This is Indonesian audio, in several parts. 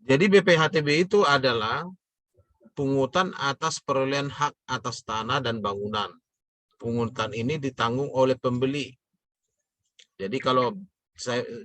Jadi BPHTB itu adalah pungutan atas perolehan hak atas tanah dan bangunan. Pungutan ini ditanggung oleh pembeli. Jadi kalau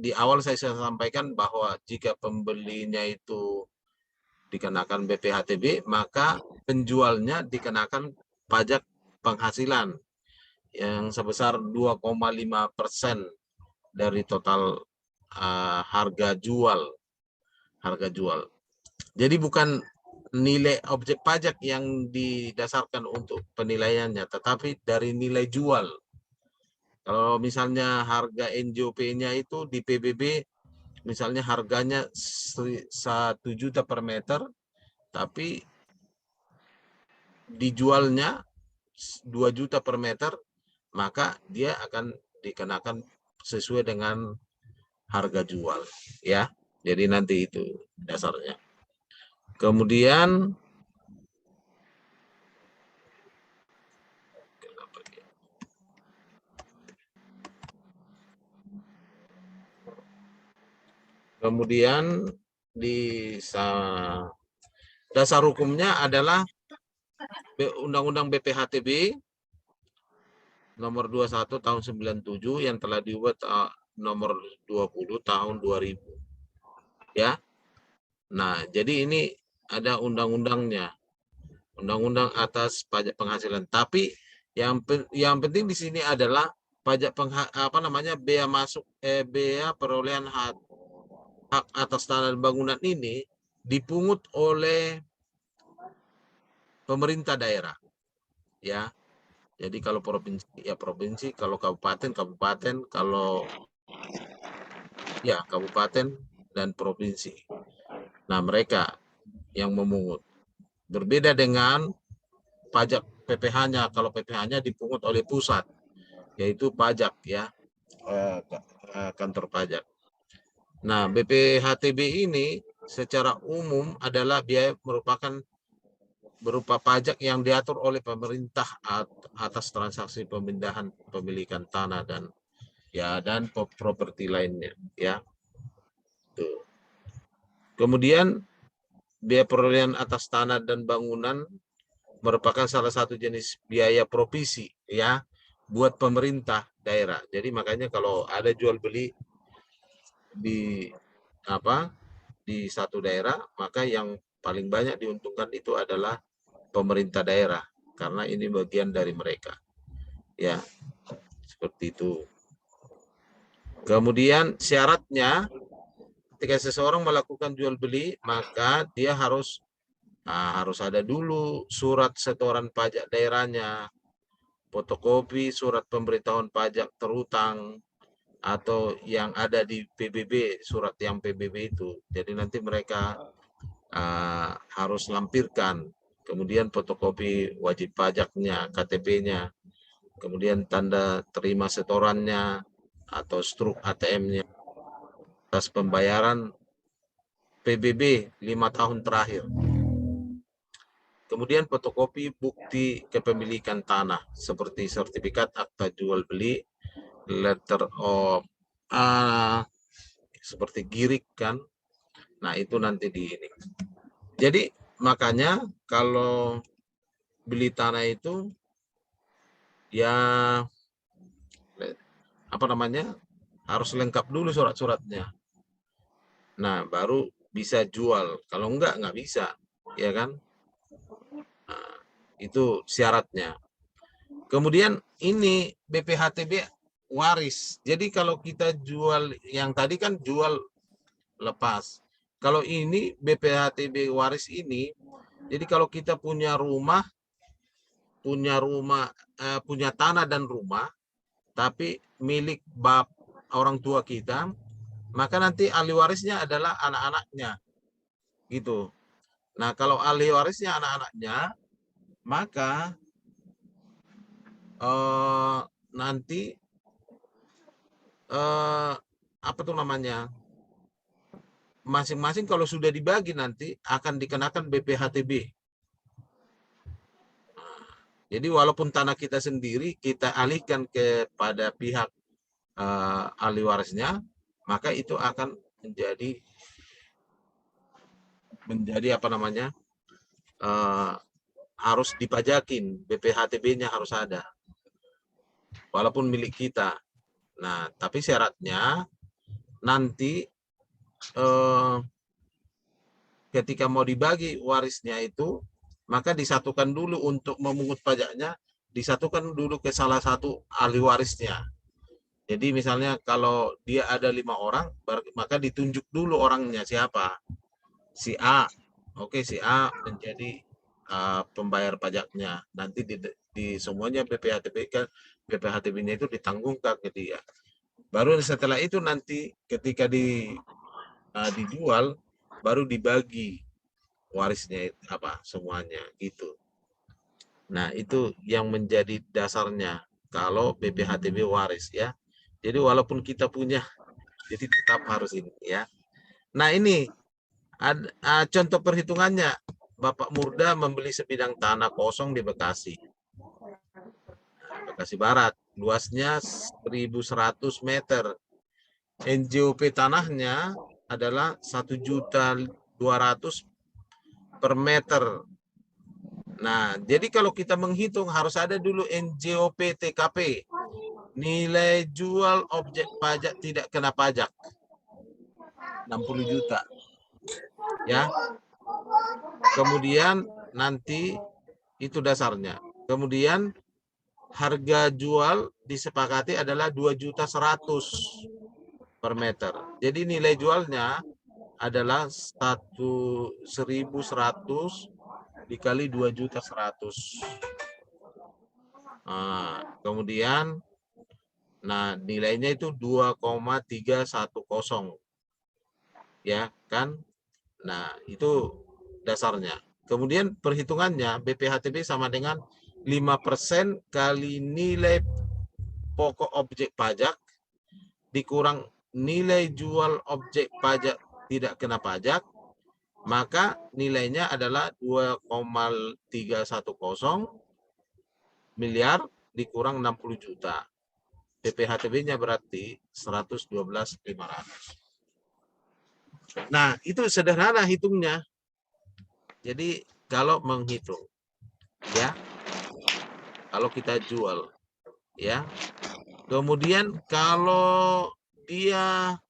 di awal saya sampaikan bahwa jika pembelinya itu dikenakan BPHTB, maka penjualnya dikenakan pajak penghasilan yang sebesar 2,5% dari total harga jual. Jadi bukan nilai objek pajak yang didasarkan untuk penilaiannya, tetapi dari nilai jual. Kalau misalnya harga NJOP-nya itu di PBB, misalnya harganya 1 juta per meter, tapi dijualnya 2 juta per meter, maka dia akan dikenakan sesuai dengan harga jual, ya. Jadi nanti itu dasarnya. Kemudian di dasar hukumnya adalah Undang-Undang BPHTB nomor 21 tahun 97 yang telah diubah nomor 20 tahun 2000. Ya. Nah, jadi ini ada undang-undangnya. Undang-undang atas pajak penghasilan. Tapi yang penting di sini adalah pajak bea masuk bea perolehan hak atas tanah dan bangunan ini dipungut oleh pemerintah daerah, ya. Jadi kalau provinsi ya provinsi, kalau kabupaten kabupaten, kalau ya kabupaten dan provinsi. Nah, mereka yang memungut. Berbeda dengan pajak PPh-nya. Kalau PPh-nya dipungut oleh pusat, yaitu pajak, ya, kantor pajak. Nah, BPHTB ini secara umum adalah biaya merupakan berupa pajak yang diatur oleh pemerintah atas transaksi pemindahan pemilikan tanah dan properti lainnya, ya. Tuh. Kemudian biaya perolehan atas tanah dan bangunan merupakan salah satu jenis biaya provisi, ya, buat pemerintah daerah. Jadi makanya kalau ada jual beli di di satu daerah, maka yang paling banyak diuntungkan itu adalah pemerintah daerah karena ini bagian dari mereka, ya, seperti itu. Kemudian syaratnya ketika seseorang melakukan jual beli, maka dia harus ada dulu surat setoran pajak daerahnya, fotokopi surat pemberitahuan pajak terutang, atau yang ada di PBB, surat yang PBB itu. Jadi nanti mereka harus lampirkan, kemudian fotokopi wajib pajaknya, KTP-nya, kemudian tanda terima setorannya atau struk ATM-nya, atas pembayaran PBB 5 tahun terakhir. Kemudian fotokopi bukti kepemilikan tanah seperti sertifikat akta jual beli, letter of seperti girik, kan. Nah, itu nanti di ini. Jadi makanya kalau beli tanah itu ya harus lengkap dulu surat-suratnya. Nah, baru bisa jual. Kalau enggak bisa, ya kan? Nah, itu syaratnya. Kemudian ini BPHTB waris. Jadi kalau kita jual, yang tadi kan jual lepas. Kalau ini BPHTB waris ini, jadi kalau kita punya punya tanah dan rumah, tapi milik orang tua kita, maka nanti ahli warisnya adalah anak-anaknya, gitu. Nah, kalau ahli warisnya anak-anaknya, maka nanti masing-masing kalau sudah dibagi nanti akan dikenakan BPHTB. Jadi walaupun tanah kita sendiri kita alihkan kepada pihak ahli warisnya, maka itu akan menjadi menjadi apa namanya, harus dipajakin, BPHTB-nya harus ada, walaupun milik kita. Nah, tapi syaratnya nanti ketika mau dibagi warisnya itu, maka disatukan dulu untuk memungut pajaknya, disatukan dulu ke salah satu ahli warisnya. Jadi misalnya kalau dia ada 5 orang, maka ditunjuk dulu orangnya siapa. Si A. Oke, si A menjadi pembayar pajaknya. Nanti di semuanya BPHTB kan, BPHTB-nya itu ditanggungan ke dia. Baru setelah itu nanti ketika dijual, baru dibagi warisnya apa semuanya gitu. Nah, itu yang menjadi dasarnya kalau BPHTB waris ya. Jadi walaupun kita punya, jadi tetap harus ini ya. Nah, ini ada contoh perhitungannya. Bapak Murda membeli sebidang tanah kosong di Bekasi. Bekasi Barat, luasnya 1.100 meter. NJOP tanahnya adalah 1.200.000 per meter. Nah, jadi kalau kita menghitung harus ada dulu NJOP TKP. Nilai jual objek pajak tidak kena pajak. 60 juta. Ya. Kemudian nanti itu dasarnya. Kemudian harga jual disepakati adalah 2.100.000 per meter. Jadi nilai jualnya adalah 1.100 dikali 2.100.000. Nah, kemudian nilainya itu 2,310 ya kan. Nah, itu dasarnya. Kemudian perhitungannya BPHTB sama dengan 5% kali nilai pokok objek pajak dikurang nilai jual objek pajak tidak kena pajak, maka nilainya adalah 2,310 miliar dikurang 60 juta. BPHTB-nya berarti 112.500. Nah, itu sederhana hitungnya. Jadi kalau menghitung ya, kalau kita jual ya. Kemudian kalau dia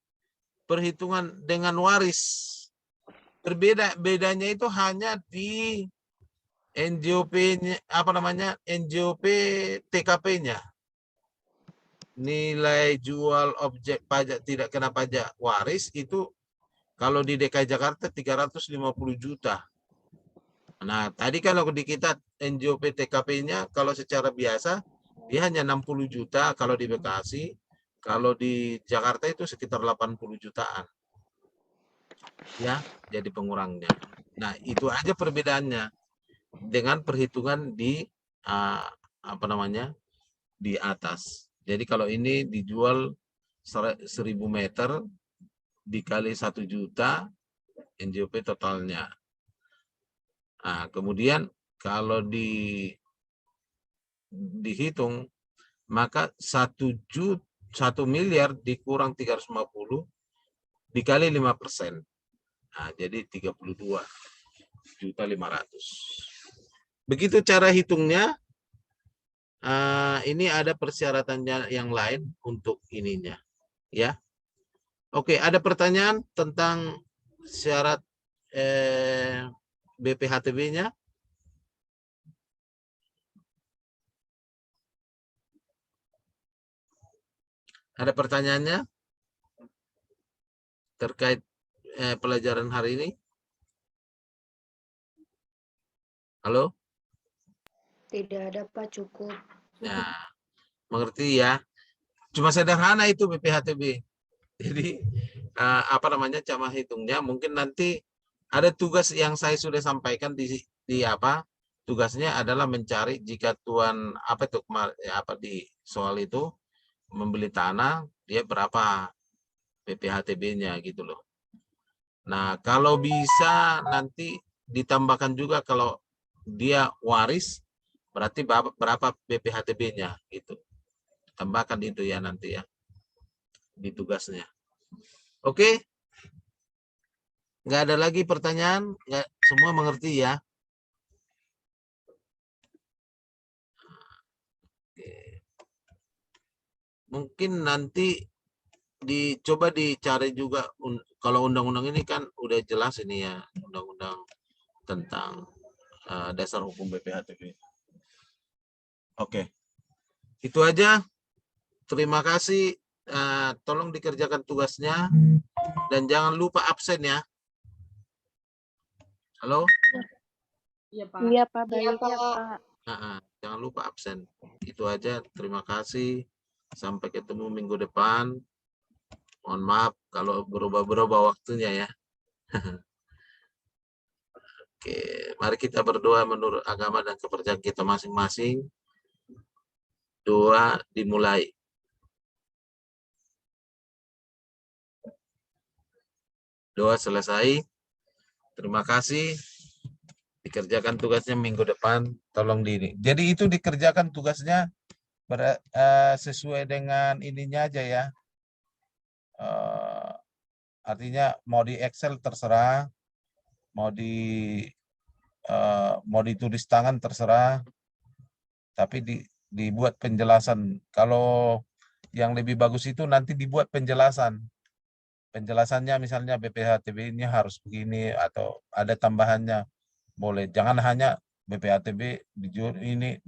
perhitungan dengan waris, bedanya itu hanya di NJOP-nya, apa namanya, NJOP TKP-nya. Nilai jual objek pajak tidak kena pajak waris itu kalau di DKI Jakarta 350 juta. Nah, tadi kalau di kita NJOP TKP-nya kalau secara biasa dia hanya 60 juta kalau di Bekasi, kalau di Jakarta itu sekitar 80 jutaan. Ya, jadi pengurangnya. Nah, itu aja perbedaannya dengan perhitungan di apa namanya? Di atas. Jadi kalau ini dijual 1.000 meter dikali 1 juta NJOP totalnya. Nah, kemudian kalau dihitung maka 1 miliar dikurang 350 dikali 5%. Nah, jadi 32.500.000. Begitu cara hitungnya. Ini ada persyaratannya yang lain untuk ininya, ya. Oke, ada pertanyaan tentang syarat BPHTB-nya? Ada pertanyaannya terkait pelajaran hari ini? Halo? Tidak ada, Pak, cukup. Nah, mengerti ya? Cuma sederhana itu BPHTB. Jadi apa namanya cara hitungnya? Mungkin nanti ada tugas yang saya sudah sampaikan di apa? Tugasnya adalah mencari jika tuan apa itu apa di soal itu membeli tanah dia berapa BPHTB-nya gitu loh. Nah, kalau bisa nanti ditambahkan juga kalau dia waris berarti berapa BPHTB-nya gitu. Tambahkan itu ya nanti ya di tugasnya. Oke? Nggak ada lagi pertanyaan? Nggak, semua mengerti ya? Oke. Mungkin nanti dicoba dicari juga, kalau undang-undang ini kan udah jelas ini ya, undang-undang tentang dasar hukum BPHTB. Oke, itu aja. Terima kasih. Tolong dikerjakan tugasnya dan jangan lupa absen ya. Halo? Iya, Pak. Iya, Pak. Iya, Baik. Pak. Jangan lupa absen. Itu aja. Terima kasih. Sampai ketemu minggu depan. Mohon maaf kalau berubah-berubah waktunya ya. Oke, mari kita berdoa menurut agama dan kepercayaan kita masing-masing. Doa dimulai. Doa selesai. Terima kasih. Dikerjakan tugasnya minggu depan. Tolong diri. Jadi itu dikerjakan tugasnya sesuai dengan ininya aja ya. Artinya mau di Excel terserah, mau ditulis tangan terserah, tapi dibuat penjelasan. Kalau yang lebih bagus itu nanti dibuat penjelasan. Penjelasannya misalnya BPHTB-nya harus begini atau ada tambahannya. Boleh. Jangan hanya BPHTB dijual ini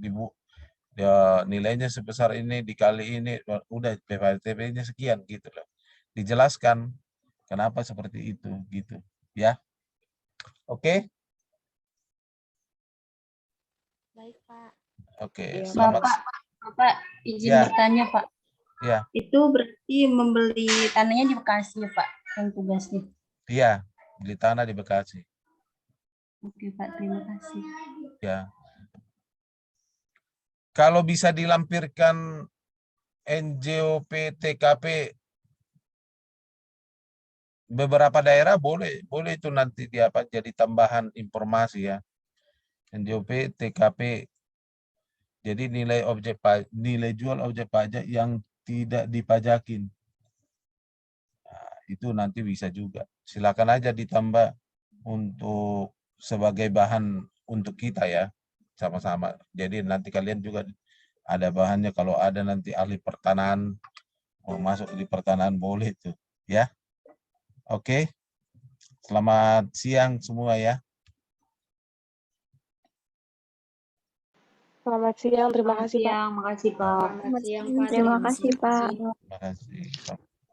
ya, nilainya sebesar ini dikali ini, udah BPHTB-nya sekian gitu loh. Dijelaskan kenapa seperti itu gitu ya. Oke. Baik, Pak. Oke, Iya, selamat. Bapak izin Ya. bertanya, Pak. Ya. Itu berarti membeli tanahnya di Bekasi ya, Pak, yang tugasnya. Iya, beli tanah di Bekasi. Oke, Pak. Terima kasih. Ya. Kalau bisa dilampirkan NJOP TKP beberapa daerah boleh itu nanti jadi tambahan informasi ya. NJOP TKP. Jadi nilai jual objek pajak yang tidak dipajakin. Nah, itu nanti bisa juga. Silakan aja ditambah untuk sebagai bahan untuk kita ya. Sama-sama. Jadi nanti kalian juga ada bahannya, kalau ada nanti ahli pertanahan mau masuk di pertanahan boleh tuh ya. Oke. Selamat siang semua ya. Selamat siang. Terima kasih, Pak. Makasih, Pak. Selamat siang, Pak. Terima kasih, Pak. Terima kasih.